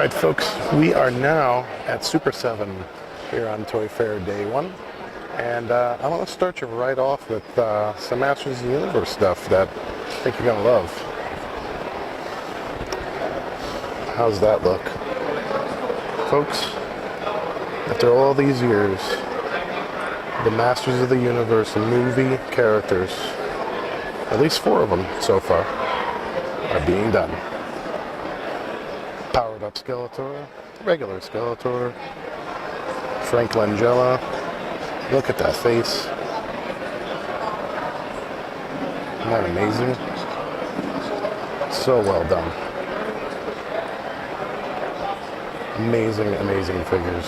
Alright folks, we are now at Super7 here on Toy Fair Day 1. And I want to start you right off with some Masters of the Universe stuff that I think you're going to love. How's that look? Folks, after all these years, the Masters of the Universe movie characters, at least 4 of them so far, are being done. Powered up Skeletor, regular Skeletor, Frank Langella. Look at that face. Isn't that amazing? So well done. Amazing, amazing figures.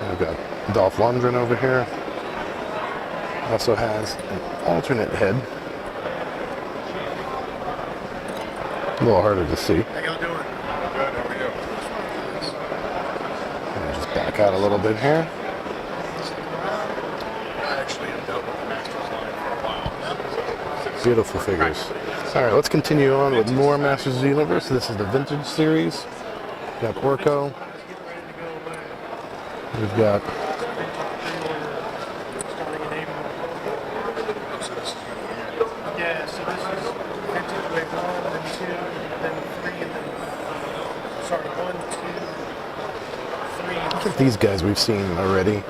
We've got Dolph Lundgren over here. Also has an alternate head. A little harder to see. How y'all doing? Good, how are you? Just back out a little bit here. I actually have dealt with the Masters line for a while. Beautiful figures. Alright, let's continue on with more Masters of the Universe. This is the Vintage series. We've got Orko. We've got Yeah, so this is vintage wave 1, then 2, then 3, and then, sorry, 1, 2, 3, I think these guys we've seen already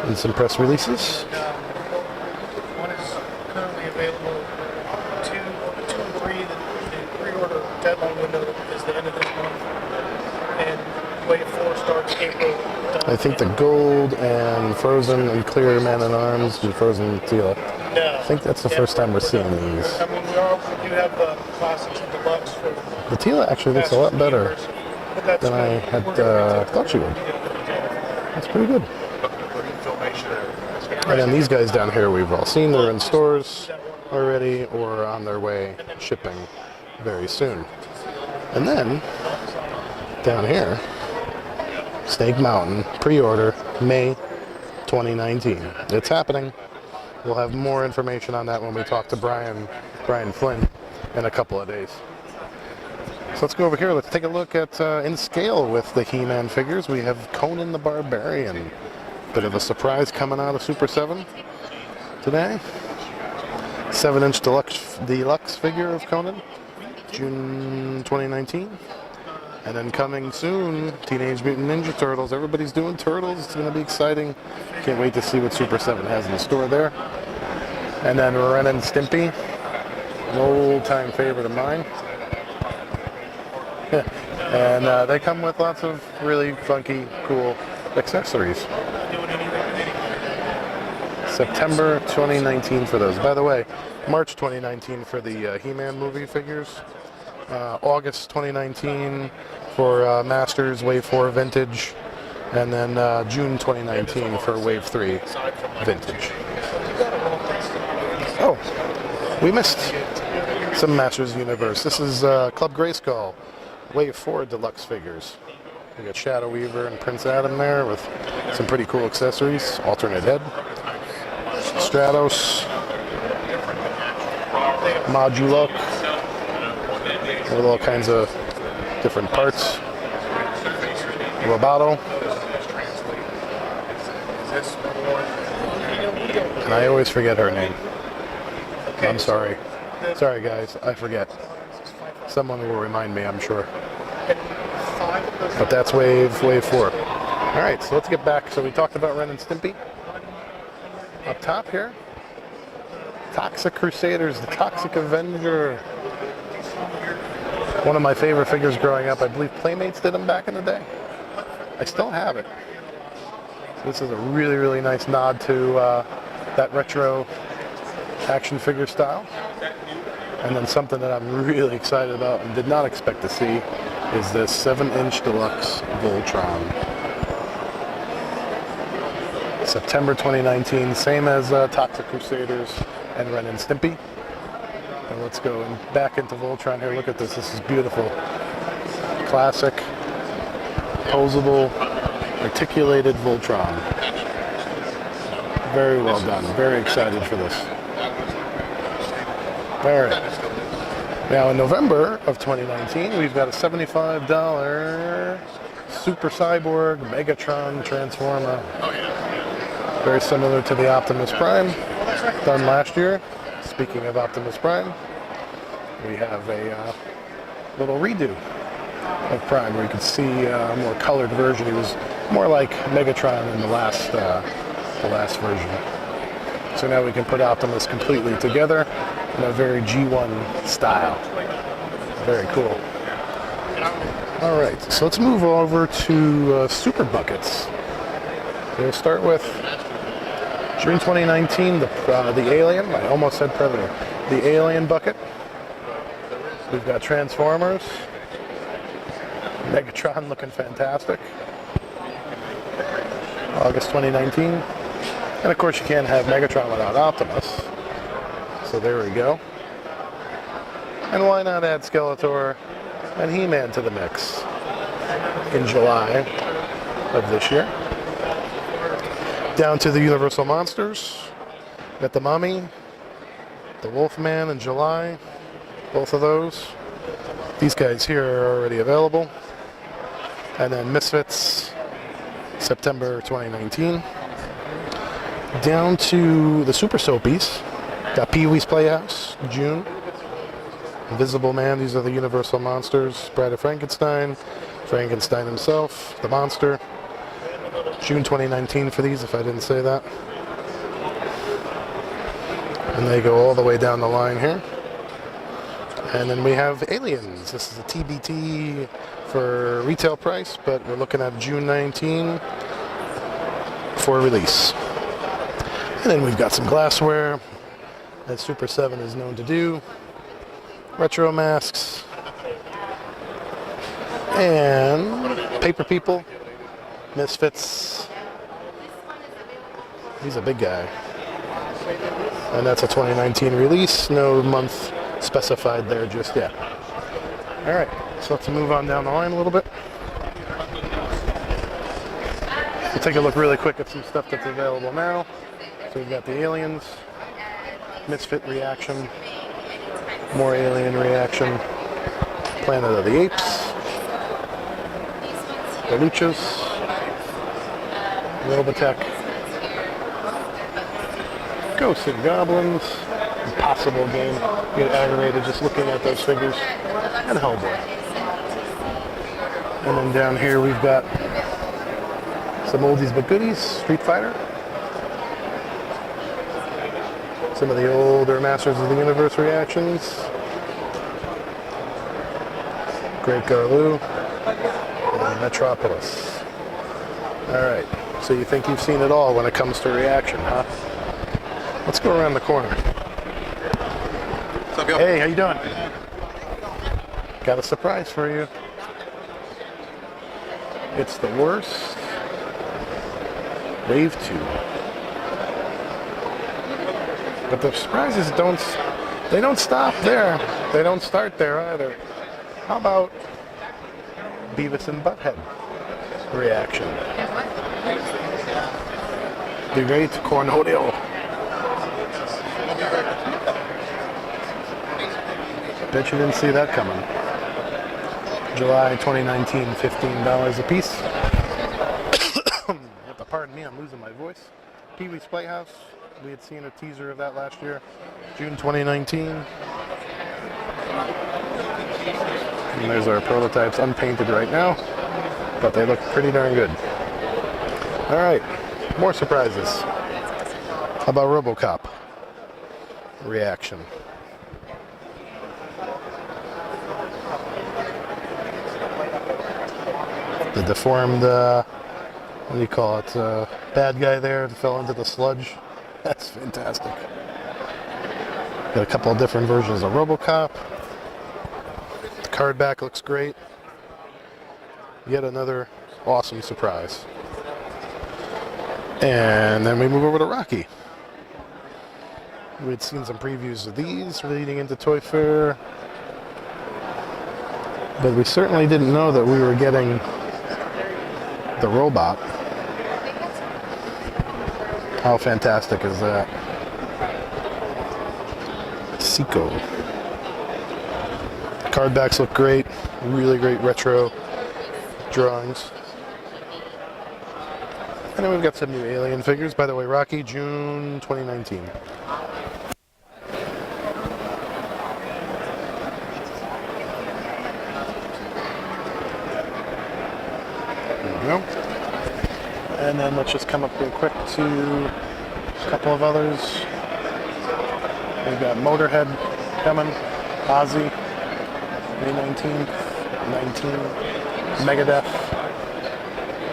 in some press releases. one is currently available, 2 and 3, the pre-order deadline window is the end of this month, and wave 4 starts April. I think the gold and frozen and clear Man-at-Arms and frozen Tila. No. I think that's the first time we're seeing these. I mean, we do have the classics and deluxe for The Tila actually looks a lot better but that's than I had thought she would. That's pretty good. And then these guys down here we've all seen. They're in stores already or on their way shipping very soon. And then down here, Snake Mountain pre-order May 2019. It's happening. We'll have more information on that when we talk to Brian Flynn in a couple of days. So let's go over here. Let's take a look at in scale with the He-Man figures. We have Conan the Barbarian. Bit of a surprise coming out of Super 7 today. 7-inch deluxe figure of Conan, June 2019. And then coming soon, Teenage Mutant Ninja Turtles. Everybody's doing Turtles. It's going to be exciting. Can't wait to see what Super 7 has in store there. And then Ren and Stimpy, an old-time favorite of mine. And they come with lots of really funky, cool accessories. September 2019 for those. By the way, March 2019 for the He-Man movie figures. August 2019 for Masters Wave 4 Vintage, and then June 2019 for Wave 3 Vintage. Oh, we missed some Masters Universe. This is Club Grayskull Wave 4 Deluxe figures. We got Shadow Weaver and Prince Adam there with some pretty cool accessories. Alternate head. Stratos. Modulok. With all kinds of different parts. Roboto. And I always forget her name. I'm sorry. Sorry guys, I forget. Someone will remind me, I'm sure. But that's wave 4. Alright, so let's get back. So we talked about Ren and Stimpy. Up top here. Toxic Crusaders, the Toxic Avenger. One of my favorite figures growing up. I believe Playmates did them back in the day. I still have it. This is a really, really nice nod to that retro action figure style. And then something that I'm really excited about and did not expect to see is this 7-inch deluxe Voltron. September 2019, same as Toxic Crusaders and Ren and Stimpy. And let's go back into Voltron here. Look at this. This is beautiful. Classic, posable, articulated Voltron. Very well done. Very excited for this. All right. Now in November of 2019, we've got a $75 Super Cyborg Megatron Transformer. Oh yeah. Very similar to the Optimus Prime, done last year. Speaking of Optimus Prime, we have a little redo of Prime where you can see a more colored version. He was more like Megatron in the last version. So now we can put Optimus completely together in a very G1 style. Very cool. All right, so let's move over to Super Buckets. We'll start with June 2019, the Alien. I almost said Predator. The Alien bucket. We've got Transformers. Megatron looking fantastic. August 2019. And of course you can't have Megatron without Optimus. So there we go. And why not add Skeletor and He-Man to the mix in July of this year. Down to the Universal Monsters. Got the Mummy, the Wolfman in July. Both of those. These guys here are already available. And then Misfits, September 2019. Down to the Super Soapies. Got Pee-wee's Playhouse, June. Invisible Man, these are the Universal Monsters. Bride of Frankenstein, Frankenstein himself, the monster. June 2019 for these, if I didn't say that. And they go all the way down the line here. And then we have Aliens. This is a TBT for retail price, but we're looking at June 19 for release. And then we've got some glassware, as Super7 is known to do. Retro masks. And Paper People. Misfits. He's a big guy. And that's a 2019 release. No month specified there just yet. All right, so let's move on down the line a little bit. We'll take a look really quick at some stuff that's available now. So we've got the Aliens, Misfit reaction, more Alien reaction, Planet of the Apes, the Luchas, Robotech, Ghosts and Goblins, Impossible game. You get aggravated just looking at those figures. And Hellboy. And then down here we've got some oldies but goodies. Street Fighter. Some of the older Masters of the Universe reactions. Great Garloo. And Metropolis. Alright, so you think you've seen it all when it comes to reaction, huh? Let's go around the corner. What's up, yo? Hey, how you doing? Got a surprise for you. It's the worst. Wave 2. But the surprises don't stop there. They don't start there either. How about Beavis and Butthead reaction? The great Cornholio. Bet you didn't see that coming. July 2019, $15 a piece. You have to pardon me, I'm losing my voice. Pee-wee's Playhouse. We had seen a teaser of that last year. June 2019. And there's our prototypes, unpainted right now, but they look pretty darn good. All right, more surprises. How about RoboCop reaction? The deformed, what do you call it, bad guy there that fell into the sludge. That's fantastic. Got a couple of different versions of RoboCop. The card back looks great. Yet another awesome surprise. And then we move over to Rocky. We had seen some previews of these leading into Toy Fair. But we certainly didn't know that we were getting the robot. How fantastic is that? Seiko. Card backs look great. Really great retro drawings. And then we've got some new Alien figures. By the way, Rocky, June 2019. There we go. And then let's just come up real quick to a couple of others. We've got Motorhead coming, Ozzy, May 19th, 19, Megadeth,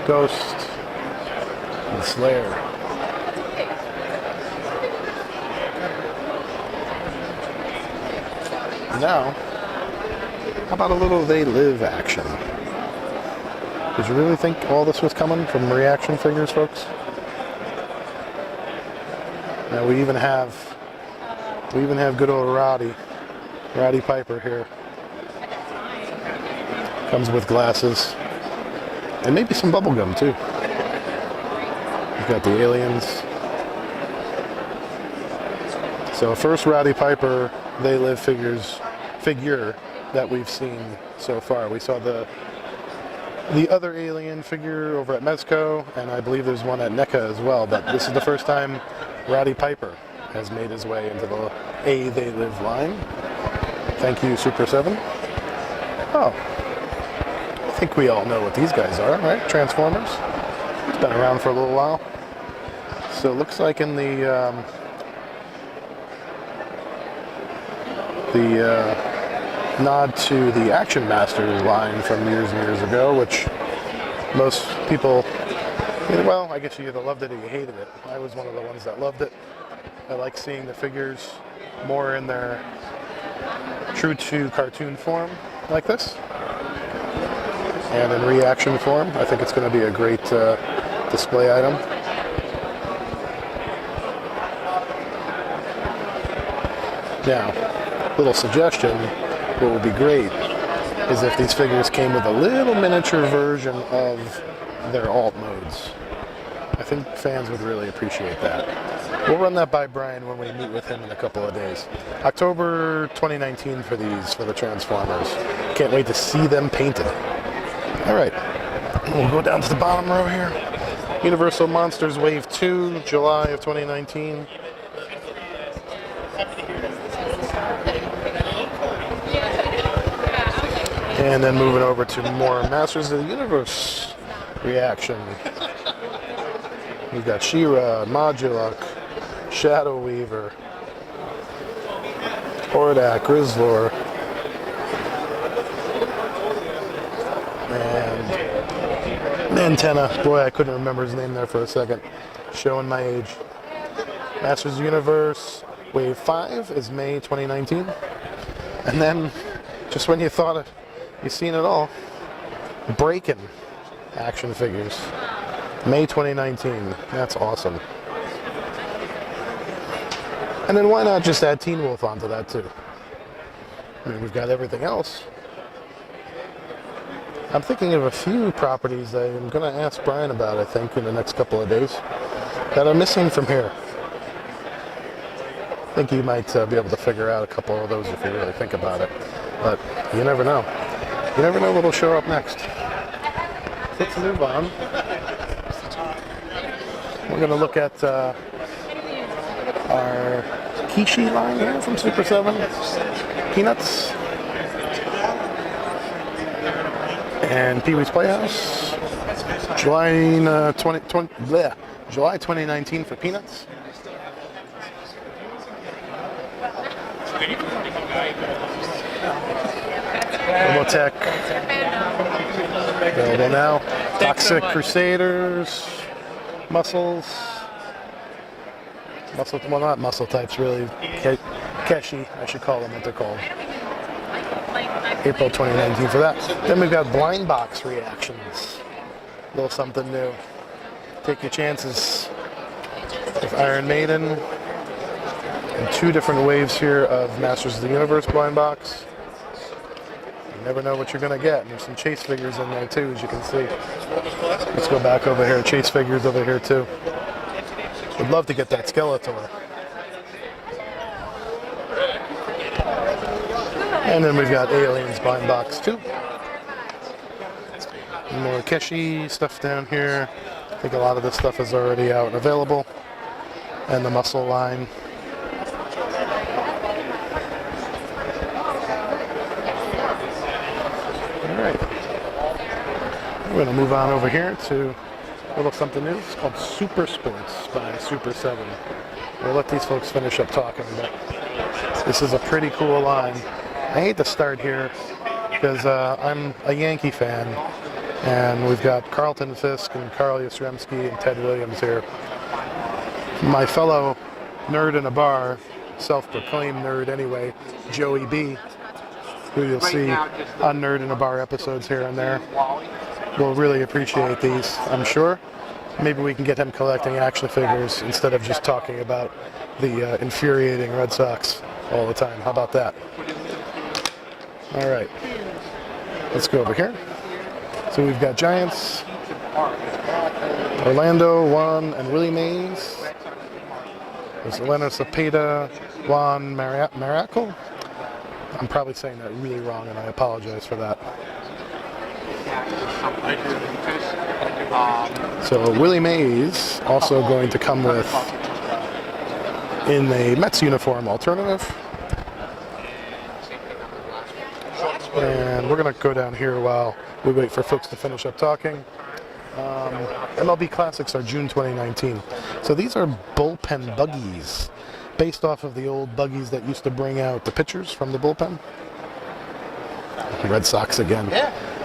Ghost, and Slayer. Now, how about a little They Live action? Did you really think all this was coming from reaction figures, folks? Now we even have good old Roddy Piper here. Comes with glasses and maybe some bubble gum too. We've got the aliens. So first Roddy Piper They Live figure that we've seen so far. We saw the other alien figure over at Mezco, and I believe there's one at NECA as well, but this is the first time Roddy Piper has made his way into the They Live line. Thank you, Super7. Oh, I think we all know what these guys are, right? Transformers. It's been around for a little while. So it looks like in the nod to the Action Masters line from years and years ago, which most people, well, I guess you either loved it or you hated it. I was one of the ones that loved it. I like seeing the figures more in their true to cartoon form like this, and in reaction form. I think it's going to be a great display item. Now, little suggestion, what would be great is if these figures came with a little miniature version of their alt modes. I think fans would really appreciate that. We'll run that by Brian when we meet with him in a couple of days. October 2019 for these, for the Transformers. Can't wait to see them painted. All right, we'll go down to the bottom row here. Universal Monsters Wave 2, July of 2019. And then moving over to more Masters of the Universe reaction. We've got She-Ra, Modulok, Shadow Weaver, Hordak, Grizzlor, and Antenna. Boy, I couldn't remember his name there for a second. Showing my age. Masters of the Universe Wave 5 is May 2019. And then, just when you thought you've seen it all, Breakin' action figures. May 2019. That's awesome. And then why not just add Teen Wolf onto that too? I mean, we've got everything else. I'm thinking of a few properties that I'm going to ask Brian about, I think, in the next couple of days that are missing from here. I think you might be able to figure out a couple of those if you really think about it. But you never know. You never know what'll show up next. Let's move on. We're going to look at our Kishi line here from Super7. Peanuts. And Pee-wee's Playhouse. July 2019 for Peanuts. Robotech. Available now. Toxic Crusaders. Muscles. Well, not muscle types, really. Keshi, I should call them what they're called. April 2019 for that. Then we've got blind box reactions. A little something new. Take your chances with Iron Maiden. And two different waves here of Masters of the Universe blind box. You never know what you're going to get. And there's some Chase figures in there too, as you can see. Let's go back over here. Chase figures over here too. Would love to get that Skeletor. And then we've got Aliens Blind Box 2. More Keshi stuff down here. I think a lot of this stuff is already out and available. And the Muscle line. Alright. We're going to move on over here to a little something new. It's called Super Sports by Super7. We'll let these folks finish up talking, but this is a pretty cool line. I hate to start here because I'm a Yankee fan, and we've got Carlton Fisk and Carl Yastrzemski and Ted Williams here. My fellow nerd in a bar, self-proclaimed nerd anyway, Joey B, who you'll see on Nerd in a Bar episodes here and there, will really appreciate these, I'm sure. Maybe we can get him collecting action figures instead of just talking about the infuriating Red Sox all the time. How about that? All right, let's go over here. So we've got Giants, Orlando, Juan, and Willie Mays. There's Elena Cepeda, Juan Miracle. I'm probably saying that really wrong, and I apologize for that. So Willie Mays also going to come with in a Mets uniform alternative. And we're going to go down here while we wait for folks to finish up talking. MLB Classics are June 2019. So these are bullpen buggies, based off of the old buggies that used to bring out the pitchers from the bullpen. Red Sox again.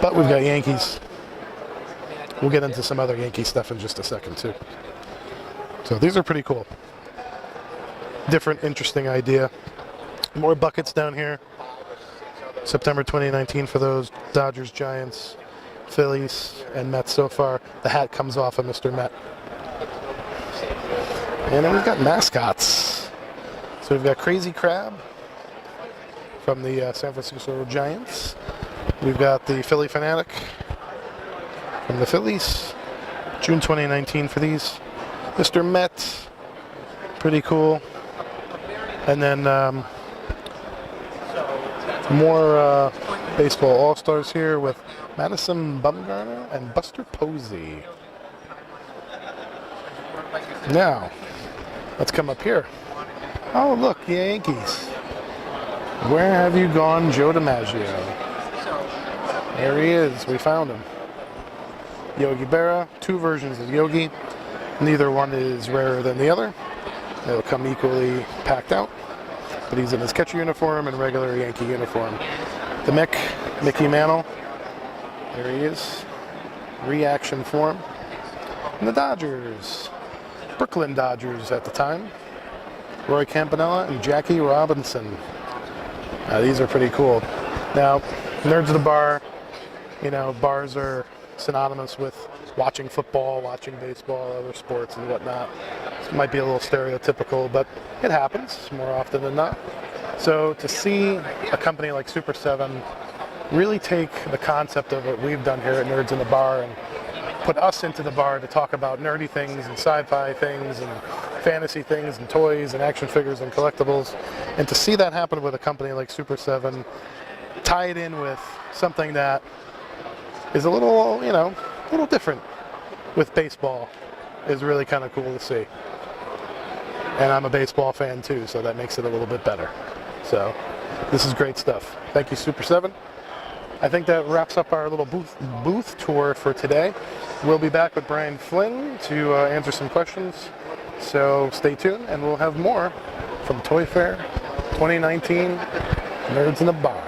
But we've got Yankees. We'll get into some other Yankee stuff in just a second too. So these are pretty cool. Different, interesting idea. More buckets down here. September 2019 for those. Dodgers, Giants, Phillies, and Mets so far. The hat comes off of Mr. Met. And then we've got mascots. So we've got Crazy Crab from the San Francisco Giants. We've got the Philly Fanatic from the Phillies. June 2019 for these. Mr. Met. Pretty cool. And then more baseball all-stars here with Madison Bumgarner and Buster Posey. Now, let's come up here. Oh, look, the Yankees. Where have you gone, Joe DiMaggio? There he is. We found him. Yogi Berra. Two versions of Yogi. Neither one is rarer than the other. They'll come equally packed out. But he's in his catcher uniform and regular Yankee uniform. The Mickey Mantle. There he is. Reaction form. And the Dodgers. Brooklyn Dodgers at the time. Roy Campanella and Jackie Robinson. These are pretty cool. Now, Nerds of the Bar, you know, bars are synonymous with watching football, watching baseball, other sports and whatnot. This might be a little stereotypical, but it happens more often than not. So to see a company like Super7 really take the concept of what we've done here at Nerds in the Bar and put us into the bar to talk about nerdy things and sci-fi things and fantasy things and toys and action figures and collectibles, and to see that happen with a company like Super7, tie it in with something that is a little, you know, a little different with baseball is really kind of cool to see. And I'm a baseball fan too, so that makes it a little bit better. So this is great stuff. Thank you, Super7. I think that wraps up our little booth tour for today. We'll be back with Brian Flynn to answer some questions. So stay tuned, and we'll have more from Toy Fair 2019 Nerds in the Bar.